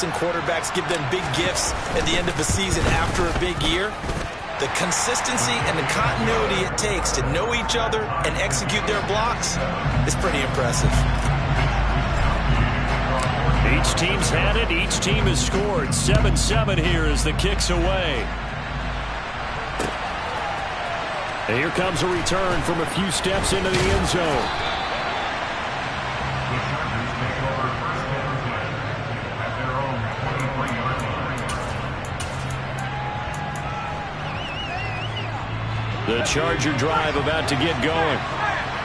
and quarterbacks give them big gifts at the end of a season after a big year, the consistency and the continuity it takes to know each other and execute their blocks is pretty impressive. Each team's had it. Each team has scored. 7-7 here as the kick's away. And here comes a return from a few steps into the end zone. The Charger drive about to get going.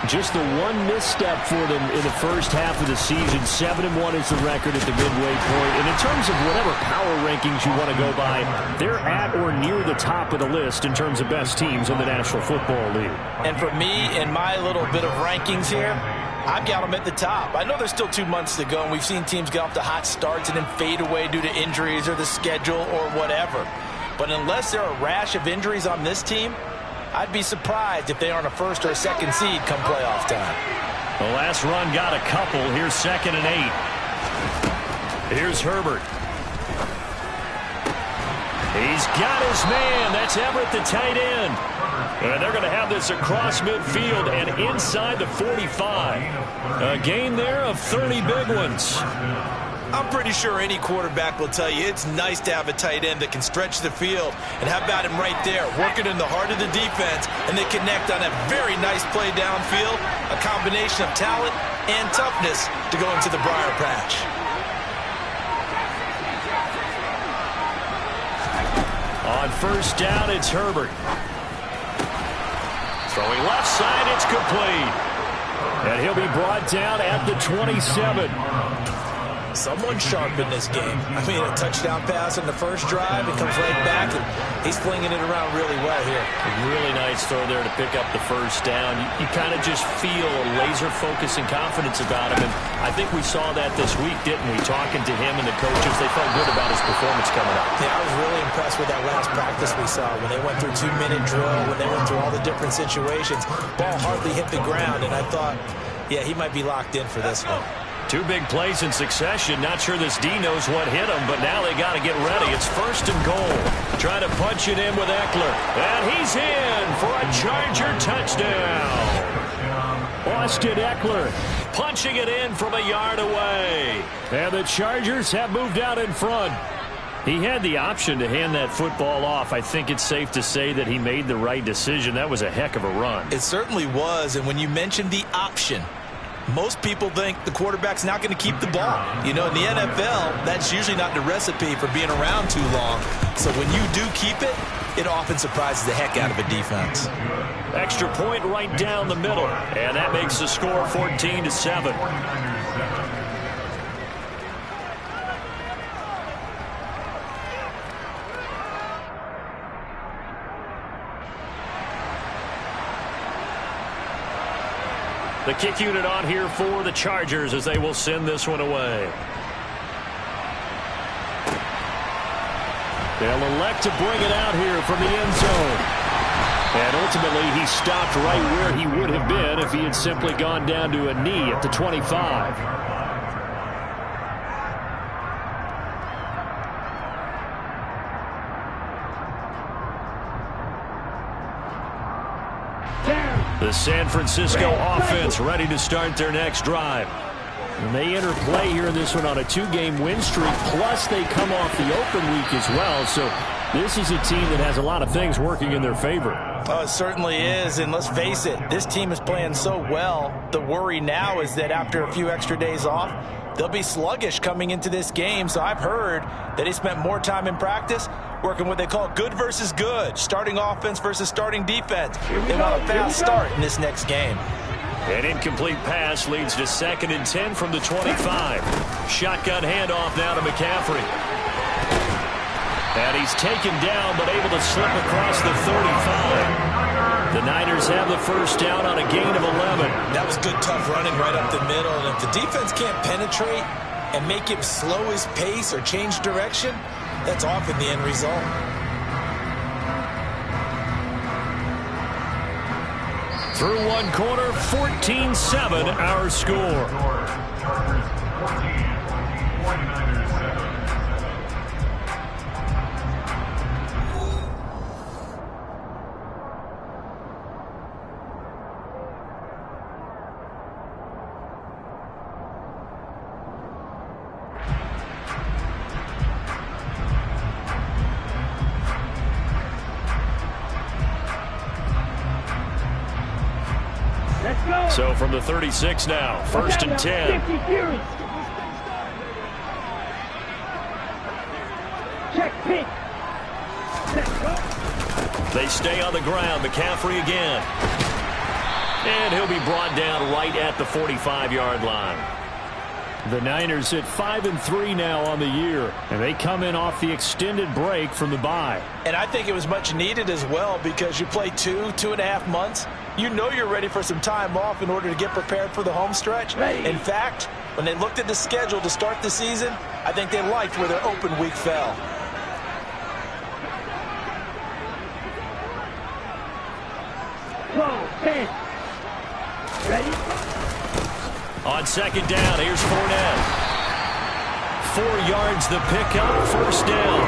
Just the one misstep for them in the first half of the season. 7-1 is the record at the midway point. And in terms of whatever power rankings you want to go by, they're at or near the top of the list in terms of best teams in the National Football League. And for me, in my little bit of rankings here, I've got them at the top. I know there's still 2 months to go, and we've seen teams get off to hot starts and then fade away due to injuries or the schedule or whatever. But unless there are a rash of injuries on this team, I'd be surprised if they aren't a first or a second seed come playoff time. The last run got a couple. Here's 2nd and 8. Here's Herbert. He's got his man. That's Everett, the tight end. And they're going to have this across midfield and inside the 45. A gain there of 30 big ones. I'm pretty sure any quarterback will tell you it's nice to have a tight end that can stretch the field. And how about him right there, working in the heart of the defense, and they connect on a very nice play downfield, a combination of talent and toughness to go into the briar patch. On first down, it's Herbert. Throwing left side, it's complete. And he'll be brought down at the 27. Someone sharp in this game. I mean, a touchdown pass in the first drive. It comes right back, and he's flinging it around really well here. A really nice throw there to pick up the first down. You kind of just feel a laser focus and confidence about him, and I think we saw that this week, didn't we? Talking to him and the coaches, they felt good about his performance coming up. Yeah, I was really impressed with that last practice we saw when they went through 2-minute drill, when they went through all the different situations. Ball hardly hit the ground, and I thought, yeah, he might be locked in for this one. 2 big plays in succession. Not sure this D knows what hit him, but now they got to get ready. It's 1st and goal. Trying to punch it in with Eckler. And he's in for a Charger touchdown. Austin Eckler punching it in from a yard away. And the Chargers have moved out in front. He had the option to hand that football off. I think it's safe to say that he made the right decision. That was a heck of a run. It certainly was, and when you mentioned the option, most people think the quarterback's not going to keep the ball. You know, in the NFL, that's usually not the recipe for being around too long. So when you do keep it, it often surprises the heck out of a defense. Extra point right down the middle, and that makes the score 14-7. The kick unit on here for the Chargers as they will send this one away. They'll elect to bring it out here from the end zone. And ultimately, he stopped right where he would have been if he had simply gone down to a knee at the 25. The San Francisco offense ready to start their next drive. And they enter play here in this one on a 2-game win streak, plus they come off the open week as well. So this is a team that has a lot of things working in their favor. Oh, it certainly is, and let's face it, this team is playing so well. The worry now is that after a few extra days off, they'll be sluggish coming into this game. So I've heard that they spent more time in practice working what they call good versus good, starting offense versus starting defense. They want a fast start in this next game. An incomplete pass leads to 2nd and 10 from the 25. Shotgun handoff now to McCaffrey. And he's taken down, but able to slip across the 35. The Niners have the first down on a gain of 11. That was good, tough running right up the middle. And if the defense can't penetrate and make him slow his pace or change direction, that's often the end result. Through one quarter, 14-7 our score. So from the 36 now, 1st and 10. Check pitch. They stay on the ground. McCaffrey again. And he'll be brought down right at the 45-yard line. The Niners at 5-3 now on the year, and they come in off the extended break from the bye. And I think it was much needed as well, because you play 2.5 months. You know you're ready for some time off in order to get prepared for the home stretch. In fact, when they looked at the schedule to start the season, I think they liked where their open week fell. Ready? On 2nd down, here's Fournette. 4 yards the pickup, 1st down.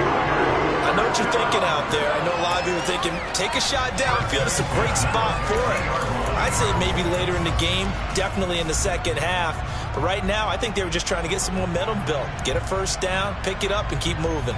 I know what you're thinking out there. I know a lot of you are thinking, take a shot downfield. It's a great spot for it. I'd say maybe later in the game, definitely in the second half. But right now, I think they were just trying to get some momentum built. Get a 1st down, pick it up, and keep moving.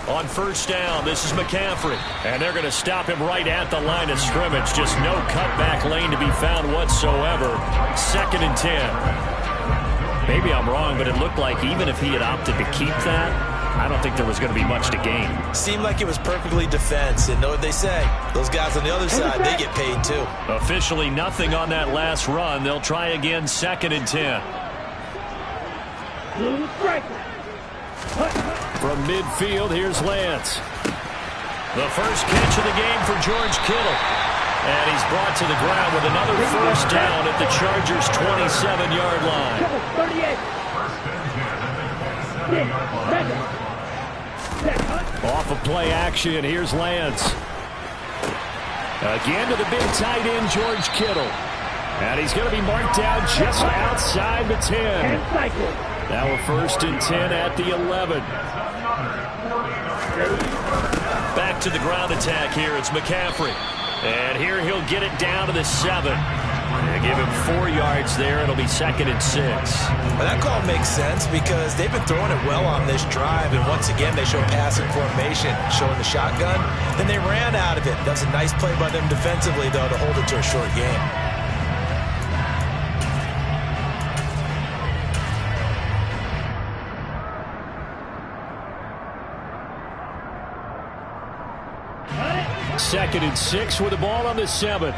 On 1st down, this is McCaffrey. And they're going to stop him right at the line of scrimmage. Just no cutback lane to be found whatsoever. 2nd and 10. Maybe I'm wrong, but it looked like even if he had opted to keep that, I don't think there was going to be much to gain. Seemed like it was perfectly defense. And know what they say? Those guys on the other side, they get paid too. Officially nothing on that last run. They'll try again, 2nd and 10. From midfield, here's Lance. The first catch of the game for George Kittle. And he's brought to the ground with another 1st down at the Chargers' 27-yard line. Off of play action, here's Lance. Again to the big tight end, George Kittle. And he's going to be marked down just outside the 10. Now a 1st and 10 at the 11. Back to the ground attack here. It's McCaffrey. And here he'll get it down to the 7. They give him 4 yards there. It'll be 2nd and 6. Well, that call makes sense because they've been throwing it well on this drive. And once again, they show passing formation, showing the shotgun. Then they ran out of it. That's a nice play by them defensively, though, to hold it to a short game. Second and 6 with the ball on the 7. And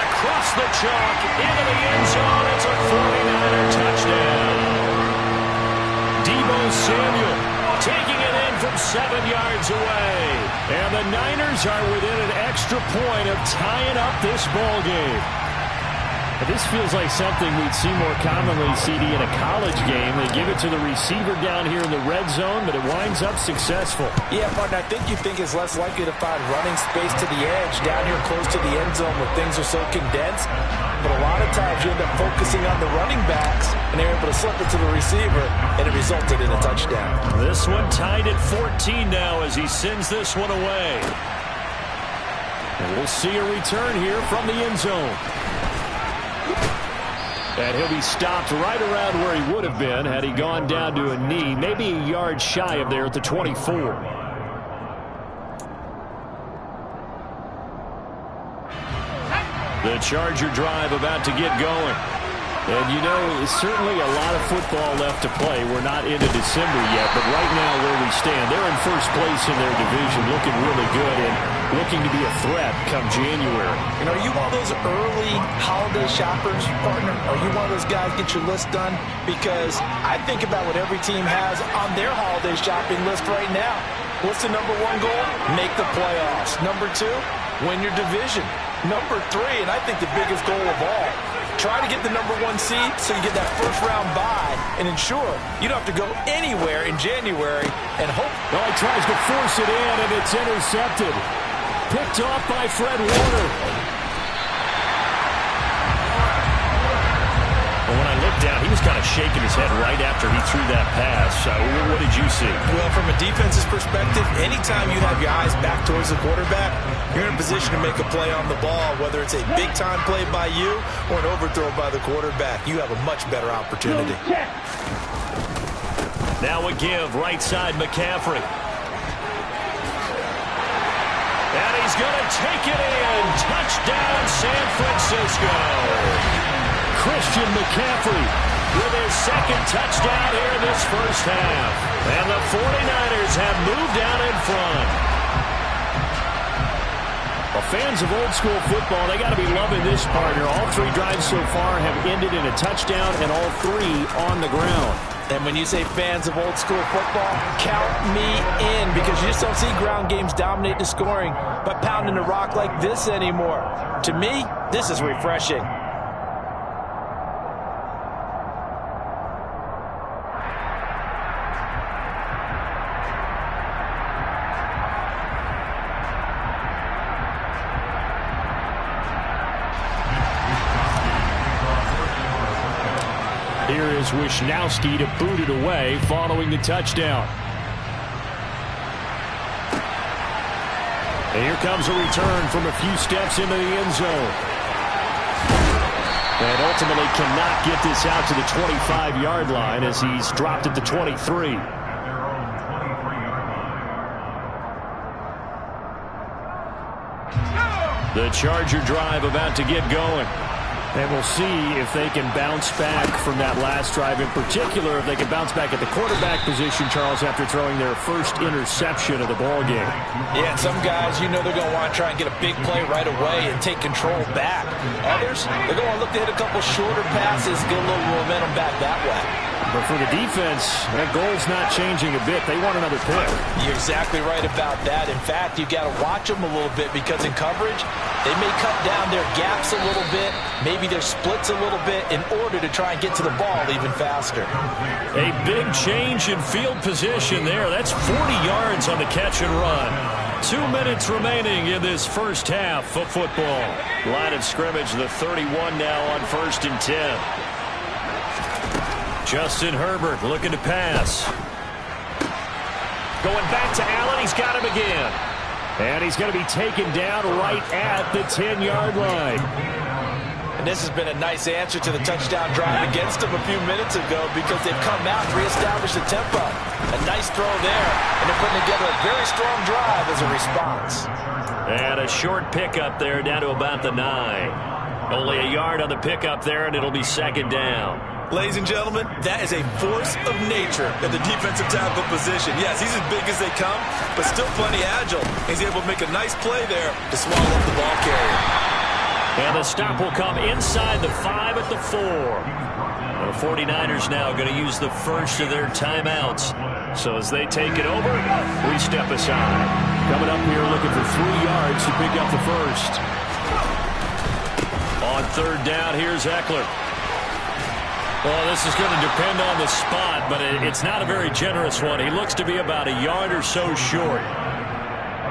across the chalk into the end zone. It's a 49er touchdown. Deebo Samuel taking it in from 7 yards away. And the Niners are within an extra point of tying up this ball game. This feels like something we'd see more commonly, CD, in a college game. They give it to the receiver down here in the red zone, but it winds up successful. Yeah, partner, I think you think it's less likely to find running space to the edge down here close to the end zone where things are so condensed. But a lot of times you end up focusing on the running backs, and they're able to slip it to the receiver, and it resulted in a touchdown. This one tied at 14 now as he sends this one away. And we'll see a return here from the end zone. And he'll be stopped right around where he would have been had he gone down to a knee, maybe a yard shy of there at the 24. The Charger drive about to get going. And you know, certainly a lot of football left to play. We're not into December yet, but right now where we stand, they're in first place in their division, looking really good and looking to be a threat come January. And are you one of those early holiday shoppers, partner? Are you one of those guys get your list done? Because I think about what every team has on their holiday shopping list right now. What's the number 1 goal? Make the playoffs. Number 2, win your division. Number 3, and I think the biggest goal of all, try to get the number 1 seed so you get that first round bye and ensure you don't have to go anywhere in January and hope. Well, he tries to force it in, and it's intercepted. Picked off by Fred Warner. Well, when I looked down, he was kind of shaking his head right after he threw that pass. What did you see? Well, from a defense's perspective, anytime you have your eyes back towards the quarterback, you're in a position to make a play on the ball, whether it's a big-time play by you or an overthrow by the quarterback. You have a much better opportunity. Now a give, right side McCaffrey. And he's going to take it in. Touchdown, San Francisco. Christian McCaffrey with his second touchdown here in this first half. And the 49ers have moved out in front. Well, fans of old school football, they got to be loving this partner. All three drives so far have ended in a touchdown, and all three on the ground. And when you say fans of old school football, count me in, because you just don't see ground games dominate the scoring by pounding the rock like this anymore. To me, this is refreshing. Here is Wishnowsky to boot it away following the touchdown. And here comes a return from a few steps into the end zone. And ultimately cannot get this out to the 25-yard line as he's dropped at the 23. The Charger drive about to get going. And we'll see if they can bounce back from that last drive. In particular, if they can bounce back at the quarterback position, Charles, after throwing their first interception of the ball game. Yeah, and some guys, you know they're going to want to try and get a big play right away and take control back. Others, they're going to look to hit a couple shorter passes, get a little momentum back that way. But for the defense, that goal's not changing a bit. They want another pick. You're exactly right about that. In fact, you've got to watch them a little bit, because in coverage, they may cut down their gaps a little bit, maybe their splits a little bit, in order to try and get to the ball even faster. A big change in field position there. That's 40 yards on the catch and run. 2 minutes remaining in this first half of football. Line of scrimmage, the 31 now on 1st and 10. Justin Herbert looking to pass. Going back to Allen. He's got him again. And he's going to be taken down right at the 10-yard line. And this has been a nice answer to the touchdown drive against them a few minutes ago, because they've come out and reestablished the tempo. A nice throw there, and they're putting together a very strong drive as a response. And a short pickup there down to about the 9. Only a yard on the pickup there, and it'll be second down. Ladies and gentlemen, that is a force of nature at the defensive tackle position. Yes, he's as big as they come, but still plenty agile. He's able to make a nice play there to swallow up the ball carrier. And the stop will come inside the 5 at the 4. The 49ers now going to use the first of their timeouts. So as they take it over, we step aside. Coming up here looking for 3 yards to pick up the first. On third down, here's Eckler. Well, this is going to depend on the spot, but it's not a very generous one. He looks to be about a yard or so short.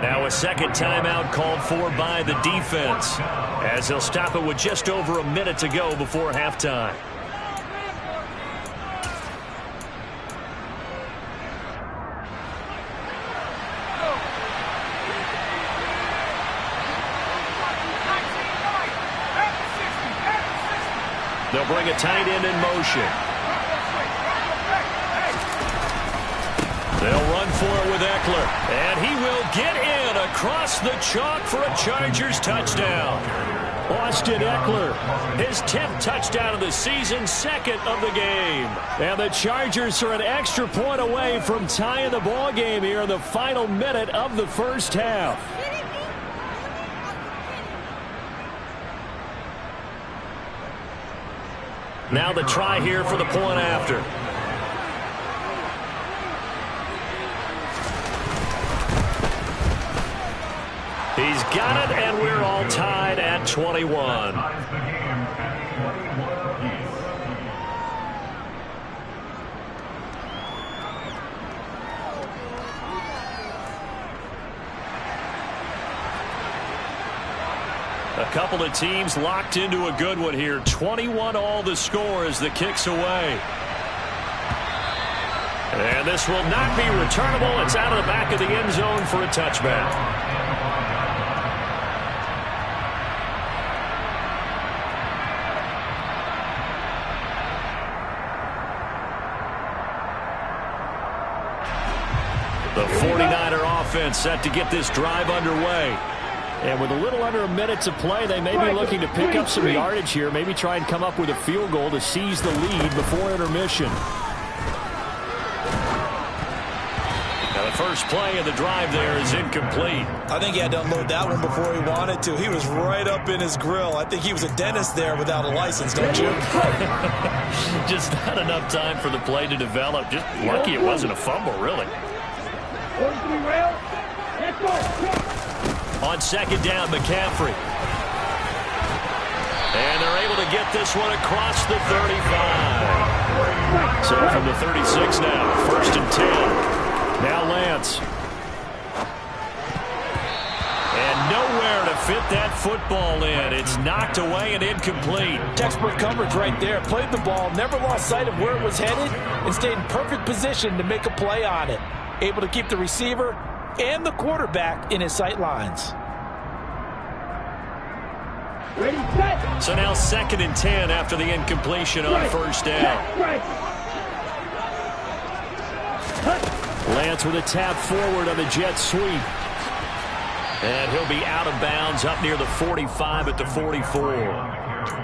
Now a second timeout called for by the defense, as he'll stop it with just over a minute to go before halftime. They'll bring a tight end in motion. They'll run for it with Eckler. And he will get in across the chalk for a Chargers touchdown. Austin Eckler, his 10th touchdown of the season, second of the game. And the Chargers are an extra point away from tying the ball game here in the final minute of the first half. Now the try here for the point after. He's got it, and we're all tied at 21. A Couple of teams locked into a good one here. 21 all the score as the kick's away. And this will not be returnable. It's out of the back of the end zone for a touchback. The 49er offense set to get this drive underway. And with a little under a minute to play, they may be looking to pick up some yardage here, maybe try and come up with a field goal to seize the lead before intermission. Now the first play of the drive there is incomplete. I think he had to unload that one before he wanted to. He was right up in his grill. I think he was a dentist there without a license, don't you? Just not enough time for the play to develop. Just lucky it wasn't a fumble, really. On second down, McCaffrey. And they're able to get this one across the 35. So from the 36 now, 1st and 10. Now Lance. And nowhere to fit that football in. It's knocked away and incomplete. Textbook coverage right there. Played the ball, never lost sight of where it was headed, and stayed in perfect position to make a play on it. Able to keep the receiver and the quarterback in his sight lines. So now 2nd and 10 after the incompletion on 1st down. Lance with a tap forward on the jet sweep. And he'll be out of bounds up near the 45 at the 44.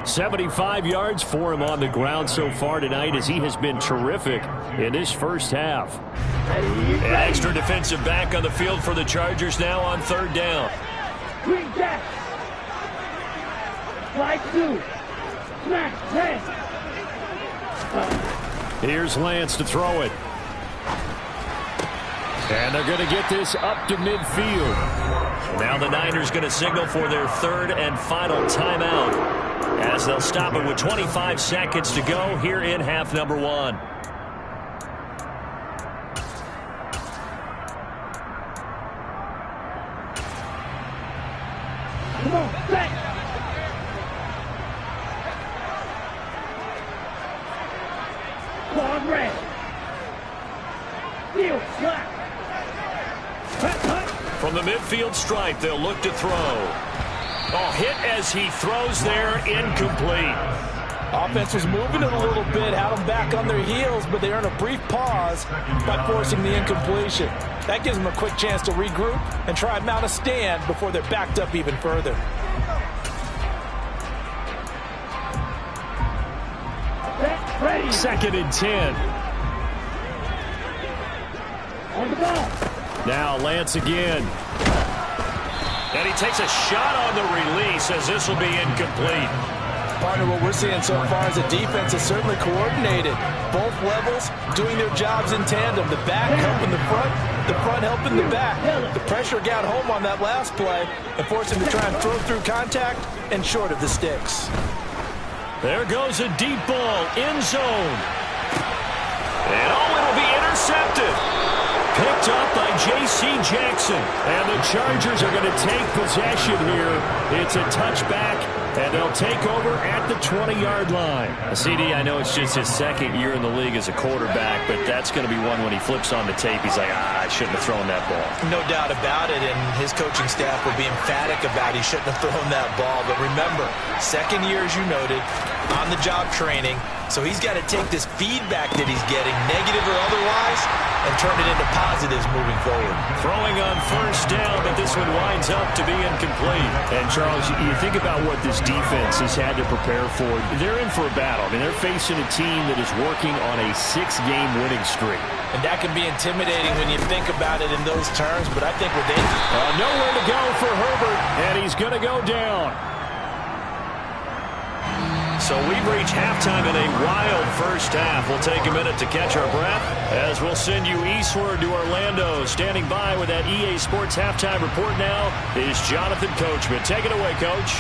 75 yards for him on the ground so far tonight as he has been terrific in this first half. An extra defensive back on the field for the Chargers now on 3rd down. Green jack. Slide 2. Smash 10. Here's Lance to throw it. And they're going to get this up to midfield. Now the Niners going to signal for their 3rd and final timeout as they'll stop it with 25 seconds to go here in half number 1. Come on, set. Quad red. Heel slap. From the midfield stripe, they'll look to throw. Oh, hit as he throws there, incomplete. Offense was moving it a little bit, had them back on their heels, but they earn a brief pause by forcing the incompletion. That gives them a quick chance to regroup and try and mount a stand before they're backed up even further. Ready. 2nd and 10. On the ball. Now Lance again. And he takes a shot on the release as this will be incomplete. Partner, what we're seeing so far as a defense is certainly coordinated. Both levels doing their jobs in tandem. The back helping the front helping the back. The pressure got home on that last play and forced him to try and throw through contact and short of the sticks. There goes a deep ball, end zone. And it'll be intercepted. Picked up by J.C. Jackson. And the Chargers are going to take possession here. It's a touchback, and they'll take over at the 20-yard line. CD, I know it's just his 2nd year in the league as a quarterback, but that's going to be one when he flips on the tape. He's like, I shouldn't have thrown that ball. No doubt about it, and his coaching staff will be emphatic about he shouldn't have thrown that ball. But remember, 2nd year, as you noted, on-the-job training. So he's got to take this feedback that he's getting, negative or otherwise, and turn it into positives moving forward. Throwing on 1st down, but this one winds up to be incomplete. And, Charles, you think about what this defense has had to prepare for. They're in for a battle. I mean, they're facing a team that is working on a 6-game winning streak. And that can be intimidating when you think about it in those terms, but I think with it, nowhere to go for Herbert, and he's going to go down. So we've reached halftime in a wild first half. We'll take a minute to catch our breath as we'll send you eastward to Orlando. Standing by with that EA Sports halftime report now is Jonathan Coachman. Take it away, Coach.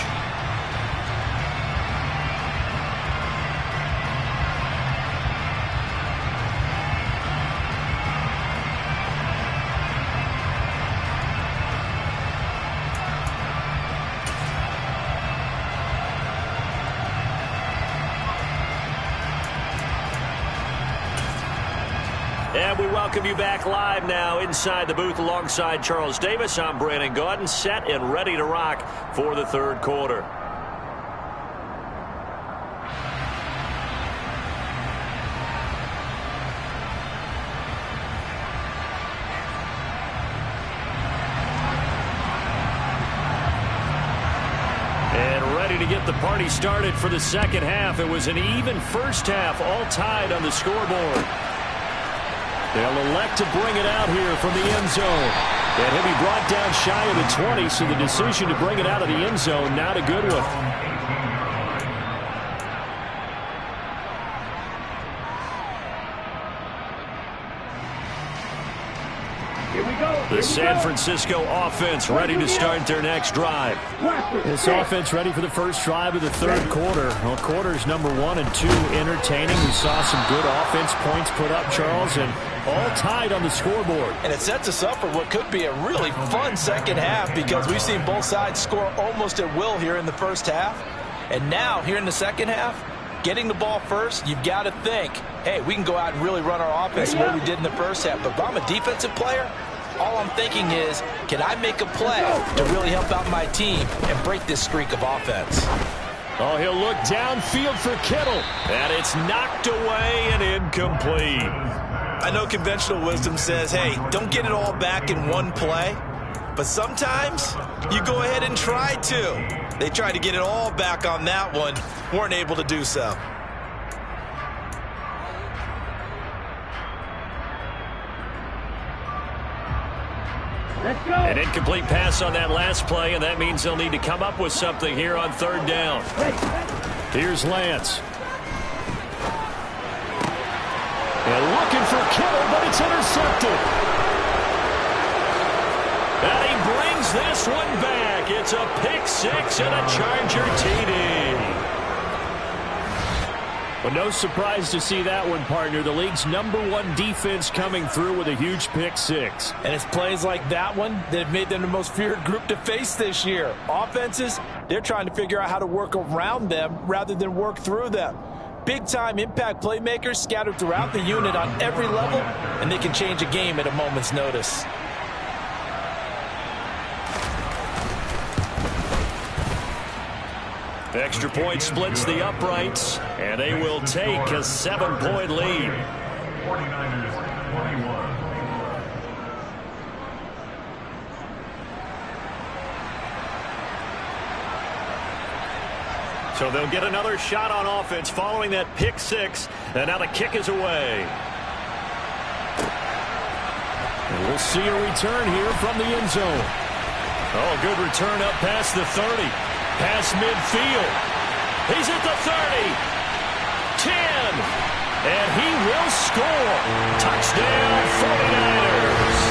And we welcome you back live now inside the booth alongside Charles Davis. I'm Brandon Gaudin, set and ready to rock for the third quarter. To get the party started for the second half. It was an even first half, all tied on the scoreboard. They'll elect to bring it out here from the end zone. And he'll be brought down shy of the 20, so the decision to bring it out of the end zone, not a good one. The San Francisco offense ready to start their next drive. This offense ready for the first drive of the third quarter. Well, quarters number 1 and 2 entertaining. We saw some good offense points put up, Charles, and all tied on the scoreboard. And it sets us up for what could be a really fun second half because we've seen both sides score almost at will here in the first half. And now, here in the second half, getting the ball first, you've got to think, hey, we can go out and really run our offense the way we did in the first half. But if I'm a defensive player, all I'm thinking is, can I make a play to really help out my team and break this streak of offense? Oh, he'll look downfield for Kittle. And it's knocked away and incomplete. I know conventional wisdom says, hey, don't get it all back in one play. But sometimes you go ahead and try to. They tried to get it all back on that one. Weren't able to do so. An incomplete pass on that last play, and that means they'll need to come up with something here on third down. Here's Lance. And looking for Kittle, but it's intercepted. And he brings this one back. It's a pick six and a Charger TD. Well, no surprise to see that one, partner. The league's #1 defense coming through with a huge pick six. And it's plays like that one that have made them the most feared group to face this year. Offenses, they're trying to figure out how to work around them rather than work through them. Big-time impact playmakers scattered throughout the unit on every level, and they can change a game at a moment's notice. Extra point splits the uprights, and they will take a 7-point lead. 49ers 21. So they'll get another shot on offense following that pick six, and now the kick is away. And we'll see a return here from the end zone. Oh, good return up past the 30. Past midfield. He's at the 30. 10. And he will score. Touchdown, 49ers.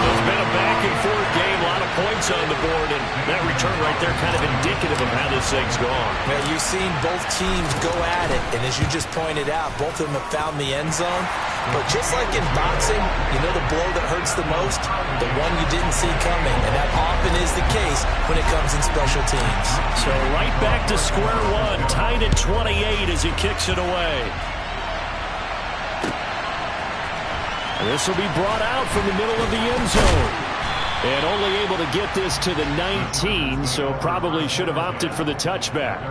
It's been a back-and-forth game. A lot of points on the board. And that return right there kind of indicative of how this thing's gone. Now, you've seen both teams go at it. And as you just pointed out, both of them have found the end zone. But just like in boxing, you know the blow that hurts the most? The one you didn't see coming. And that often is the case when it comes in special teams. So right back to square one. Tied at 28 as he kicks it away. This will be brought out from the middle of the end zone. And only able to get this to the 19, so probably should have opted for the touchback.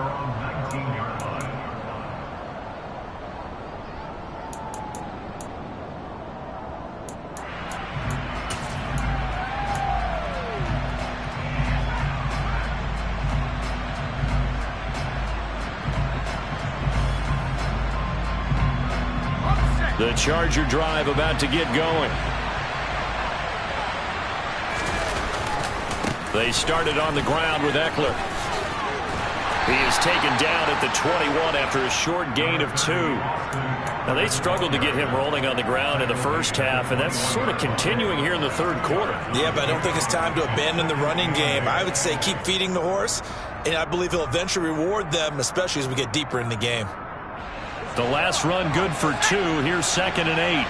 The Charger drive about to get going. They started on the ground with Eckler. He is taken down at the 21 after a short gain of 2. Now, they struggled to get him rolling on the ground in the first half, and that's sort of continuing here in the third quarter. Yeah, but I don't think it's time to abandon the running game. I would say keep feeding the horse, and I believe he'll eventually reward them, especially as we get deeper in the game. The last run good for 2. Here's 2nd and 8.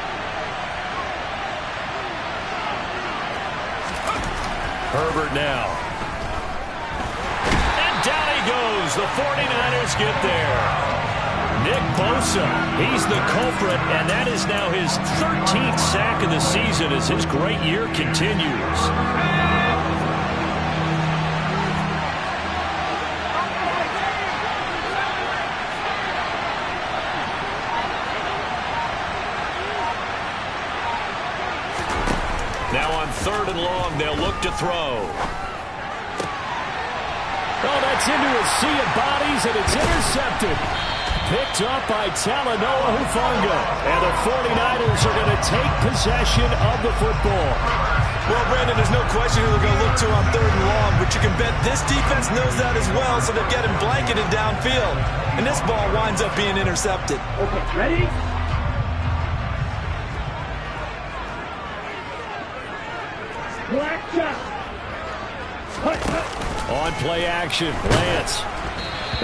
Herbert now. And down he goes. The 49ers get there. Nick Bosa, he's the culprit, and that is now his 13th sack of the season as his great year continues. Now on 3rd and long, they'll look to throw. Oh, that's into a sea of bodies, and it's intercepted. Picked up by Talanoa Hufanga. And the 49ers are going to take possession of the football. Well, Brandon, there's no question who they're going to look to on 3rd and long, but you can bet this defense knows that as well, so they're getting blanketed downfield. And this ball winds up being intercepted. Okay, ready? Black shot. On play action, Lance.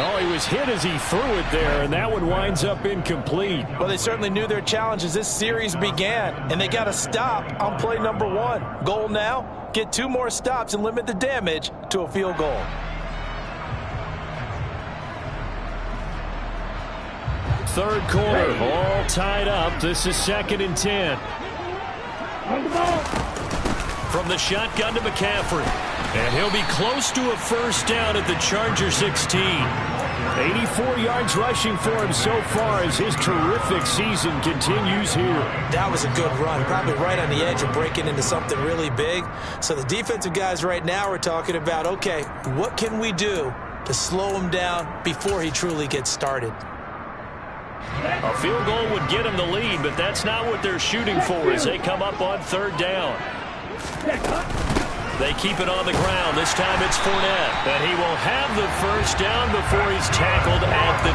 Oh, he was hit as he threw it there, and that one winds up incomplete. Well, they certainly knew their challenge as this series began, and they got to stop on play number 1. Goal now, get 2 more stops and limit the damage to a field goal. Third quarter, all tied up. This is 2nd and 10. On the ball. From the shotgun to McCaffrey. And he'll be close to a first down at the Charger 16. 84 yards rushing for him so far as his terrific season continues here. That was a good run, probably right on the edge of breaking into something really big. So the defensive guys right now are talking about, okay, what can we do to slow him down before he truly gets started? A field goal would get him the lead, but that's not what they're shooting for as they come up on 3rd down. They keep it on the ground. This time it's Fournette. And he will have the first down before he's tackled at the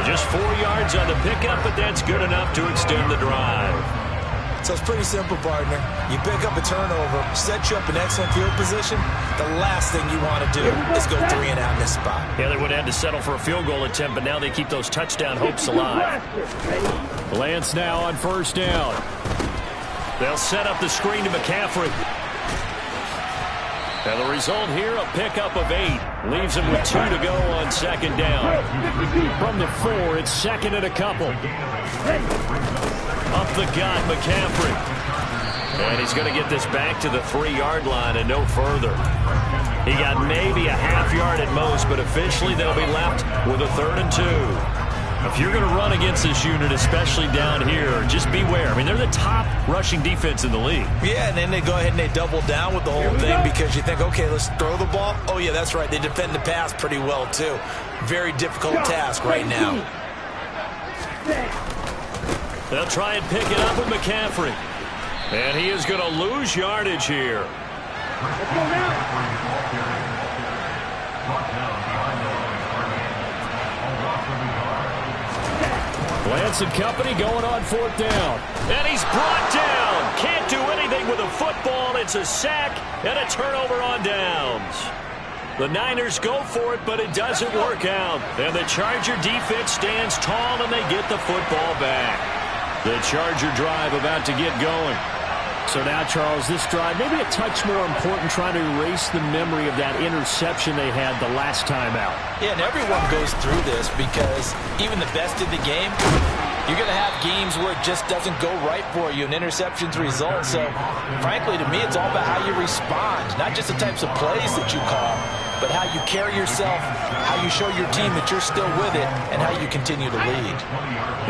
12. Just 4 yards on the pickup, but that's good enough to extend the drive. So it's pretty simple, partner. You pick up a turnover, set you up in excellent field position. The last thing you want to do is go 3 and out in this spot. Yeah, they would have had to settle for a field goal attempt, but now they keep those touchdown hopes alive. Lance now on 1st down. They'll set up the screen to McCaffrey. And the result here, a pickup of 8. Leaves him with 2 to go on 2nd down. From the 4, it's 2nd and a couple. Up the gut, McCaffrey. And he's going to get this back to the 3-yard line and no further. He got maybe a half yard at most, but officially they'll be left with a 3rd and 2. If you're going to run against this unit, especially down here, just beware. I mean, they're the top rushing defense in the league. Yeah, and then they go ahead and they double down with the whole thing because you think, okay, let's throw the ball. Oh, yeah, that's right. They defend the pass pretty well, too. Very difficult task right now. They'll try and pick it up with McCaffrey. And he is going to lose yardage here. Let's go now. Lance and company going on 4th down. And he's brought down. Can't do anything with a football. It's a sack and a turnover on downs. The Niners go for it, but it doesn't work out. And the Charger defense stands tall, and they get the football back. The Charger drive about to get going. So now, Charles, this drive maybe a touch more important, trying to erase the memory of that interception they had the last time out. Yeah, and everyone goes through this because even the best in the game, you're going to have games where it just doesn't go right for you and interceptions result. So, frankly, to me, it's all about how you respond, not just the types of plays that you call, but how you carry yourself, how you show your team that you're still with it, and how you continue to lead.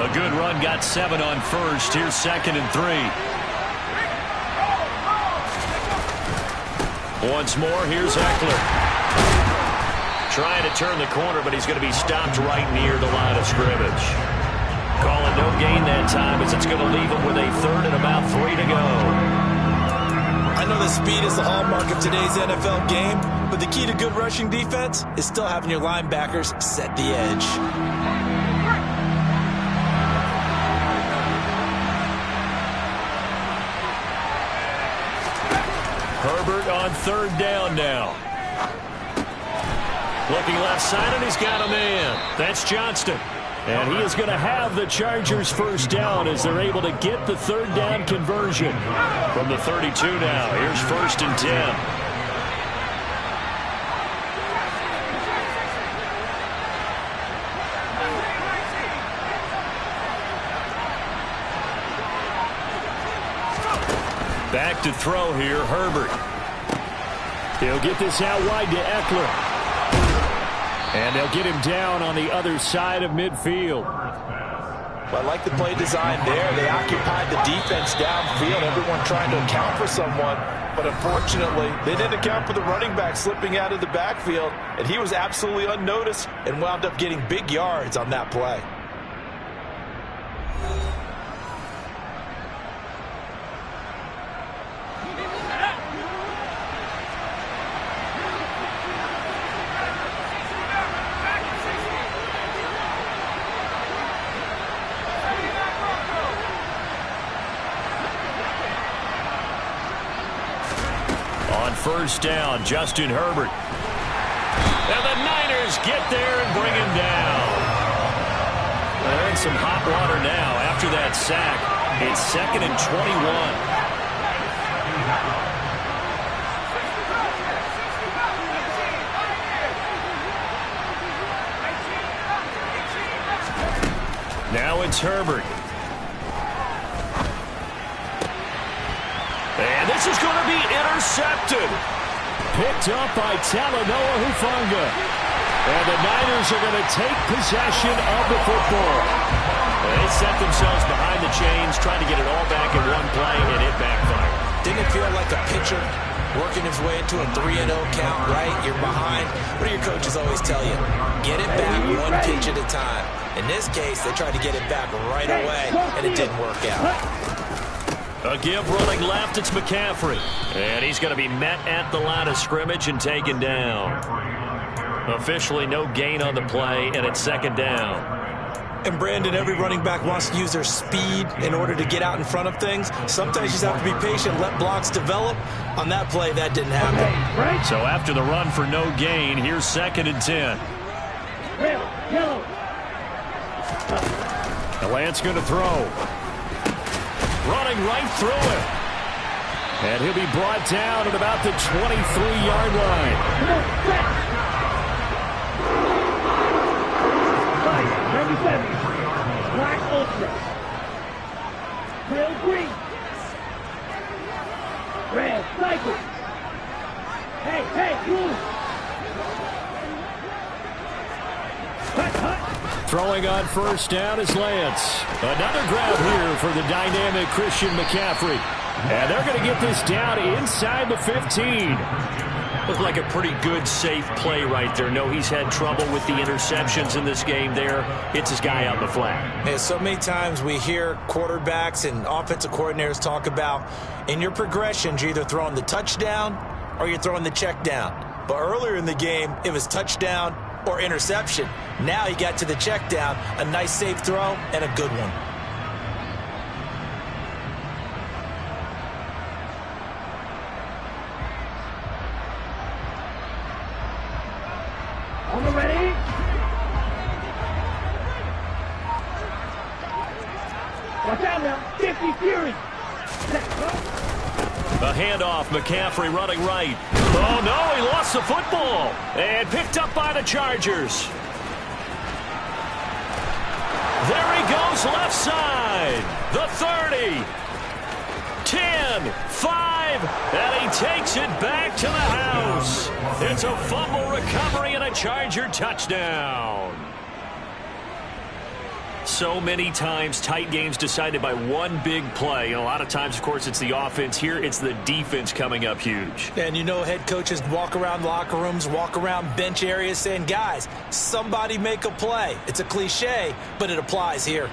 A good run got 7 on 1st. Here's 2nd and 3. Once more, here's Eckler. Trying to turn the corner, but he's going to be stopped right near the line of scrimmage. Calling no gain that time as it's going to leave him with a 3rd and about 3 to go. I know that speed is the hallmark of today's NFL game, but the key to good rushing defense is still having your linebackers set the edge. Herbert on 3rd down now. Looking left side, and he's got a man. That's Johnston. And he is going to have the Chargers' first down as they're able to get the 3rd down conversion. From the 32 now, here's 1st and 10. Back to throw here, Herbert. He'll get this out wide to Eckler. And they'll get him down on the other side of midfield. Well, I like the play design there. They occupied the defense downfield, everyone trying to account for someone. But unfortunately, they didn't account for the running back slipping out of the backfield, and he was absolutely unnoticed and wound up getting big yards on that play. First down, Justin Herbert. And the Niners get there and bring him down. They're in some hot water now after that sack. It's 2nd and 21. Now it's Herbert. And this is going to be intercepted. Picked up by Talanoa Hufanga. And the Niners are going to take possession of the football. They set themselves behind the chains, trying to get it all back in one play, and it backfired. Didn't it feel like a pitcher working his way into a 3-0 count, right? You're behind. What do your coaches always tell you? Get it back one pitch at a time. In this case, they tried to get it back right away, and it didn't work out. A give running left, it's McCaffrey. And he's going to be met at the line of scrimmage and taken down. Officially no gain on the play, and it's 2nd down. And Brandon, every running back wants to use their speed in order to get out in front of things. Sometimes you just have to be patient, let blocks develop. On that play, that didn't happen. So after the run for no gain, here's 2nd and 10. Yellow. The Lance going to throw. Running right through it. And he'll be brought down at about the 23-yard line. Number 7. Black Ultra. Real green. Red cycle. Hey, move. Hut. Throwing on first down is Lance. Another grab here for the dynamic Christian McCaffrey. And they're going to get this down inside the 15. Looked like a pretty good, safe play right there. No, he's had trouble with the interceptions in this game there. Hits his guy out in the flat. Yeah, so many times we hear quarterbacks and offensive coordinators talk about in your progressions, you're either throwing the touchdown or you're throwing the check down. But earlier in the game, it was touchdown or interception. Now he got to the check down, a nice safe throw and a good one. On the ready. Watch out now. 50 Fury. A handoff, McCaffrey running right. Oh, no, he lost the football. And picked up by the Chargers. There he goes, left side. The 30. 10, 5, and he takes it back to the house. It's a fumble recovery and a Charger touchdown. So many times, tight games decided by one big play. And a lot of times, of course, it's the offense. Here, it's the defense coming up huge. And you know head coaches walk around locker rooms, walk around bench areas saying, guys, somebody make a play. It's a cliche, but it applies here.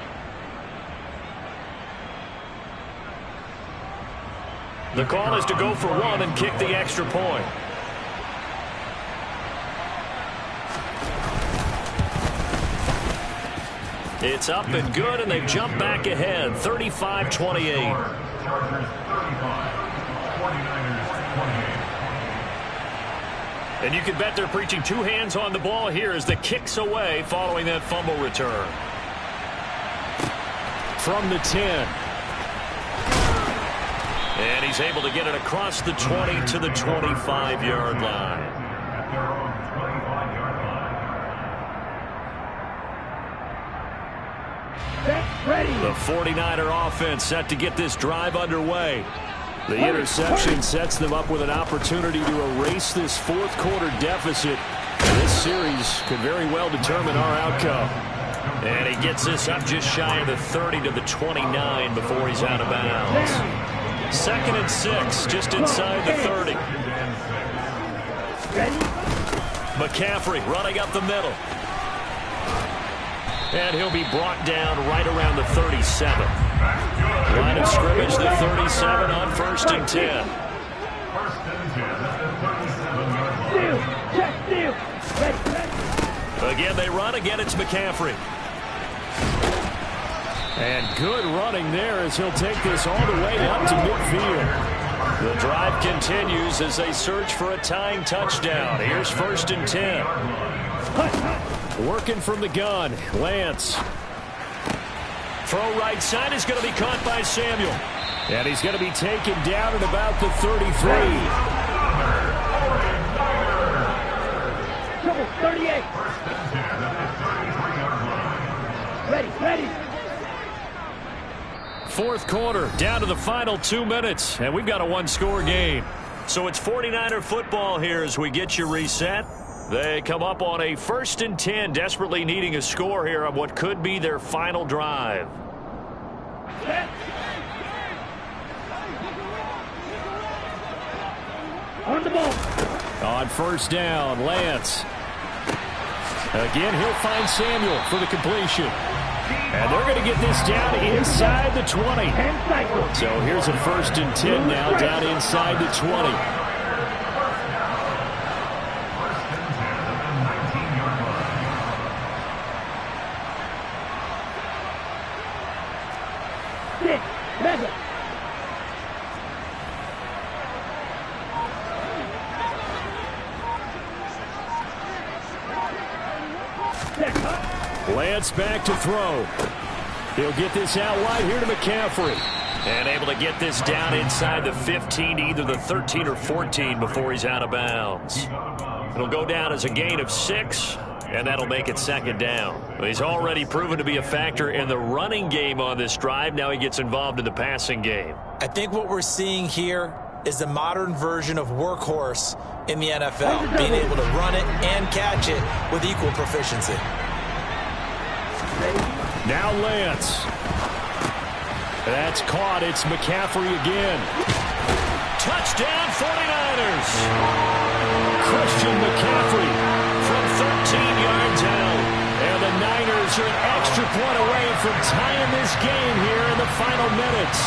The call is to go for one and kick the extra point. It's up and good, and they've jumped back ahead, 35-28. Chargers 35, 49ers 28. And you can bet they're preaching two hands on the ball here as the kick's away following that fumble return. From the 10. And he's able to get it across the 20 to the 25-yard line. At their own 25-yard line. Ready. The 49er offense set to get this drive underway. The interception sets them up with an opportunity to erase this fourth quarter deficit. This series could very well determine our outcome. And he gets this up just shy of the 30 to the 29 before he's out of bounds. 2nd and 6, just inside the 30. McCaffrey running up the middle. And he'll be brought down right around the 37. Line of scrimmage, the 37 on 1st and 10. Steal. Check steal. Ready. Again, they run. Again, it's McCaffrey. And good running there as he'll take this all the way up to midfield. The drive continues as they search for a tying touchdown. Here's 1st and 10. Working from the gun, Lance. Throw right side is going to be caught by Samuel. And he's going to be taken down at about the 33. Trouble, 38. Ready. Fourth quarter, down to the final 2 minutes, and we've got a one-score game. So it's 49er football here as we get you reset. They come up on a 1st and 10, desperately needing a score here on what could be their final drive. On the ball. On 1st down, Lance. Again, he'll find Samuel for the completion. And they're going to get this down inside the 20. 10 cycles. So here's a 1st and 10 now down inside the 20. Lance back to throw. He'll get this out wide here to McCaffrey. And able to get this down inside the 15, either the 13 or 14 before he's out of bounds. It'll go down as a gain of 6, and that'll make it 2nd down. He's already proven to be a factor in the running game on this drive. Now he gets involved in the passing game. I think what we're seeing here is the modern version of workhorse in the NFL, being able to run it and catch it with equal proficiency. Now Lance. That's caught. It's McCaffrey again. Touchdown 49ers. Christian McCaffrey From 13 yards out. And the Niners are an extra point away from tying this game here in the final minutes.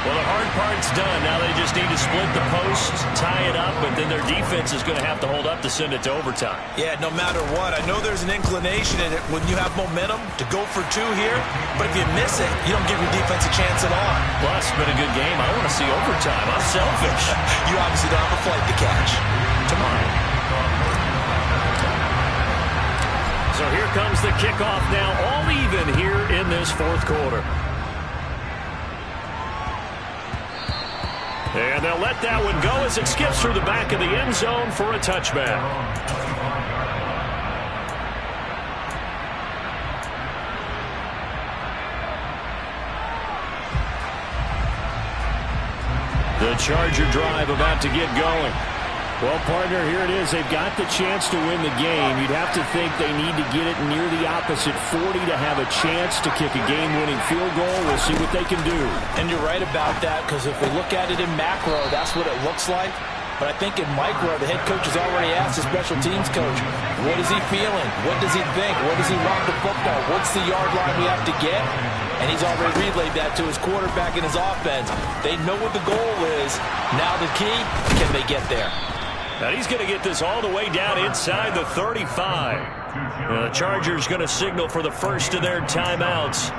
Well, the hard part's done. Now they just need to split the post, tie it up, but then their defense is going to have to hold up to send it to overtime. Yeah, no matter what. I know there's an inclination in it when you have momentum to go for 2 here, but if you miss it, you don't give your defense a chance at all. Plus, it's been a good game. I want to see overtime. I'm selfish. You obviously don't have a flight to catch. Tomorrow. So here comes the kickoff now, all even here in this fourth quarter. And they'll let that one go as it skips through the back of the end zone for a touchback. The Charger drive about to get going. Well, partner, here it is. They've got the chance to win the game. You'd have to think they need to get it near the opposite 40 to have a chance to kick a game-winning field goal. We'll see what they can do. And you're right about that, because if we look at it in macro, that's what it looks like. But I think in micro, the head coach has already asked the special teams coach, what is he feeling? What does he think? What does he want the football? What's the yard line we have to get? And he's already relayed that to his quarterback and his offense. They know what the goal is. Now the key, can they get there? And he's going to get this all the way down inside the 35. The Chargers going to signal for the first of their timeouts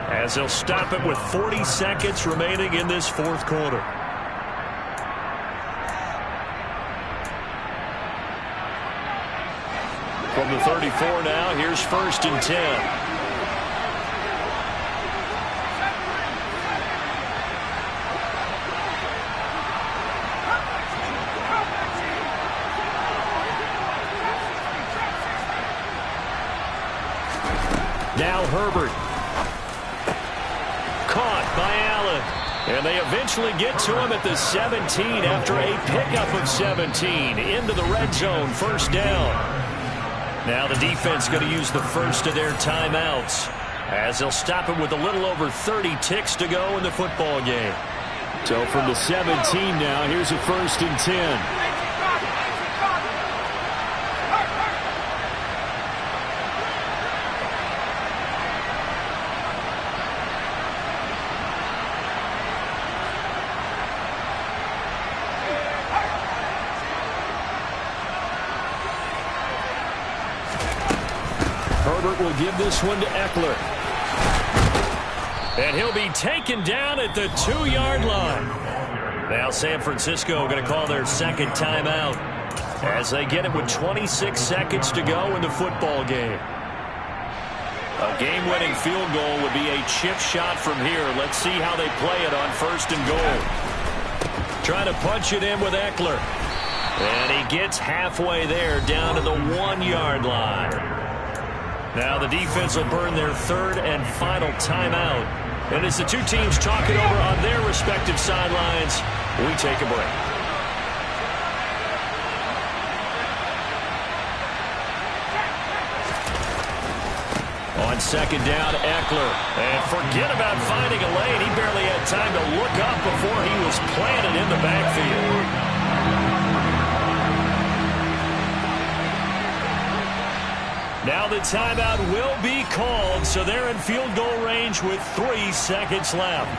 as they'll stop it with 40 seconds remaining in this fourth quarter. From the 34 now, here's 1st and 10. Now Herbert. Caught by Allen. And they eventually get to him at the 17 after a pickup of 17 into the red zone, first down. Now the defense going to use the first of their timeouts as they'll stop it with a little over 30 ticks to go in the football game. So from the 17 now, here's a 1st and 10. Herbert will give this one to Eckler. And he'll be taken down at the 2-yard line. Now San Francisco going to call their second timeout as they get it with 26 seconds to go in the football game. A game-winning field goal would be a chip shot from here. Let's see how they play it on 1st and goal. Trying to punch it in with Eckler. And he gets halfway there down to the 1-yard line. Now the defense will burn their 3rd and final timeout. And as the two teams talk it over on their respective sidelines, we take a break. On 2nd down, Eckler. And forget about finding a lane. He barely had time to look up before he was planted in the backfield. Now the timeout will be called, so they're in field goal range with 3 seconds left.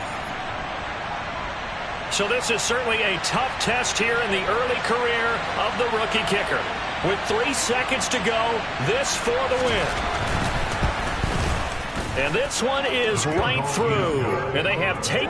So this is certainly a tough test here in the early career of the rookie kicker. With 3 seconds to go, this for the win. And this one is right through. And they have taken